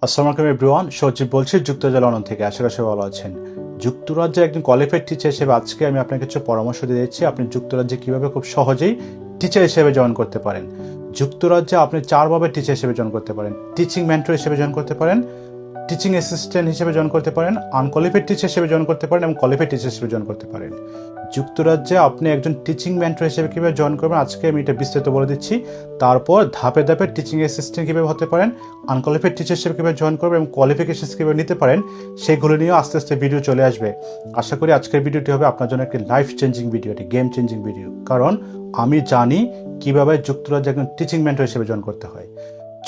আসসালামু আলাইকুম এভরিওয়ান, সজীব বলছি যুক্তরাজ্য লন্ডন থেকে। আশা করি সবাই ভালো আছেন। যুক্তরাজ্যে একজন কোয়ালিফাইড টিচার হিসেবে আজকে আমি আপনাকে কিছু পরামর্শ দিয়ে দিচ্ছি আপনি যুক্তরাজ্যে কীভাবে খুব সহজেই টিচার হিসেবে জয়েন করতে পারেন। যুক্তরাজ্যে আপনি চারভাবে টিচার হিসেবে জয়েন করতে পারেন। টিচিং মেন্টর হিসেবে জয়েন করতে পারেন, টিচিং অ্যাসিস্ট্যান্ট হিসেবে জয়েন করতে পারেন, আনকোয়ালিফাইড টিচার হিসেবে জয়েন করতে পারেন এবং কোয়ালিফাইড টিচার হিসেবে জয়েন করতে পারেন। যুক্তরাজ্যে আপনি একজন টিচিং মেন্টর হিসেবে কীভাবে জয়েন করবেন আজকে আমি এটা বিস্তারিত বলে দিচ্ছি। তারপর ধাপে ধাপে টিচিং অ্যাসিস্ট্যান্ট কীভাবে হতে পারেন, আনকোয়ালিফাইড টিচার হিসেবে কীভাবে জয়েন করবেন এবং কোয়ালিফিকেশন কীভাবে নিতে পারেন সেগুলো নিয়েও আস্তে আস্তে ভিডিও চলে আসবে। আশা করি আজকের ভিডিওটি হবে আপনার জন্য একটি লাইফ চেঞ্জিং ভিডিও, একটি গেম চেঞ্জিং ভিডিও, কারণ আমি জানি কীভাবে যুক্তরাজ্যে একজন টিচিং মেন্টর হিসেবে জয়েন করতে হয়।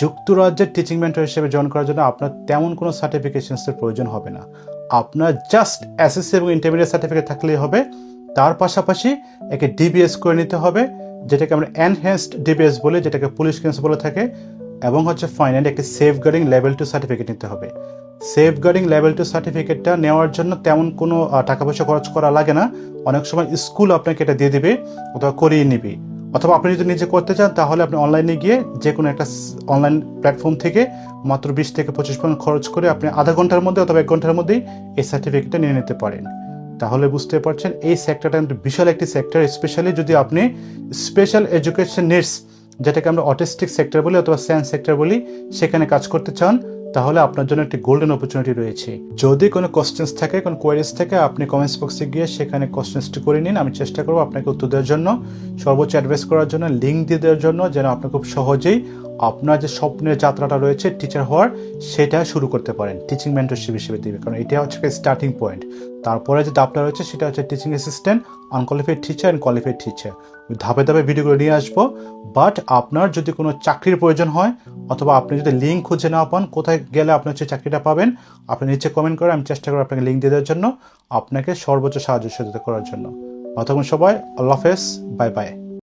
যুক্তরাজ্যের টিচিং মেন্টর হিসেবে জয়েন করার জন্য আপনার তেমন কোনো সার্টিফিকেশনসের প্রয়োজন হবে না। আপনার জাস্ট এসএসসি এবং ইন্টারমিডিয়েট সার্টিফিকেট থাকলেই হবে। তার পাশাপাশি একে ডিবিএস করে নিতে হবে, যেটাকে আমরা এনহ্যান্সড ডিবিএস বলি, যেটাকে পুলিশ ক্লিয়ারেন্স বলে থাকে, এবং ফাইনালি একটি সেফগার্ডিং লেভেল 2 সার্টিফিকেট নিতে হবে। সেফগার্ডিং লেভেল 2 সার্টিফিকেটটা নেওয়ার জন্য তেমন কোনো টাকা পয়সা খরচ করা লাগে না। অনেক সময় স্কুল আপনাকে এটা দিয়ে দিবে অথবা করিয়ে নিবে, অথবা আপনি যদি নিজে করতে চান তাহলে আপনি অনলাইনে গিয়ে যে কোনো একটা অনলাইন প্ল্যাটফর্ম থেকে মাত্র 20 থেকে 25 % খরচ করে আপনি আধা ঘন্টার মধ্যে অথবা 1 ঘন্টার মধ্যেই এই সার্টিফিকেটটা নিয়ে নিতে পারেন। তাহলে বুঝতে পারছেন এই সেক্টরটা কিন্তু বিশাল একটি সেক্টর, স্পেশালি যদি আপনি স্পেশাল এডুকেশন নিডস, যেটাকে আমরা অটিস্টিক সেক্টর বলি অথবা সায়েন্স সেক্টর বলি, সেখানে কাজ করতে চান তাহলে আপনার জন্য একটি গোল্ডেন অপরচুনিটি রয়েছে। যদি কোনো কোশ্চেন্স থাকে, কোনো কোয়ারিজ থাকে, আপনি কমেন্টস বক্সে গিয়ে সেখানে কোশ্চেন্সটি করে নিন। আমি চেষ্টা করবো আপনাকে উত্তর দেওয়ার জন্য, সর্বোচ্চ অ্যাডভাইস করার জন্য, লিঙ্ক দিয়ে দেওয়ার জন্য, যেন আপনি খুব সহজেই আপনার যে স্বপ্নের যাত্রাটা রয়েছে টিচার হওয়ার, সেটা শুরু করতে পারেন টিচিং মেন্টরশিপ হিসেবে দিবে, কারণ এটা হচ্ছে স্টার্টিং পয়েন্ট। তারপরে যে ধাপটা রয়েছে সেটা হচ্ছে teaching assistant, unqualified teacher and qualified teacher. ধাপে ধাপে ভিডিওগুলো নিয়ে আসবো। বাট আপনার যদি কোনো চাকরির প্রয়োজন হয় অথবা আপনি যদি লিঙ্ক খুঁজে না পান, কোথায় গেলে আপনি হচ্ছে চাকরিটা পাবেন, আপনি নিচে কমেন্ট করে, আমি চেষ্টা করবো আপনাকে লিঙ্ক দিয়ে দেওয়ার জন্য, আপনাকে সর্বোচ্চ সাহায্য সহযোগিতা করার জন্য। ততক্ষণ সবাই আল্লাহ হাফেজ, বাই বাই।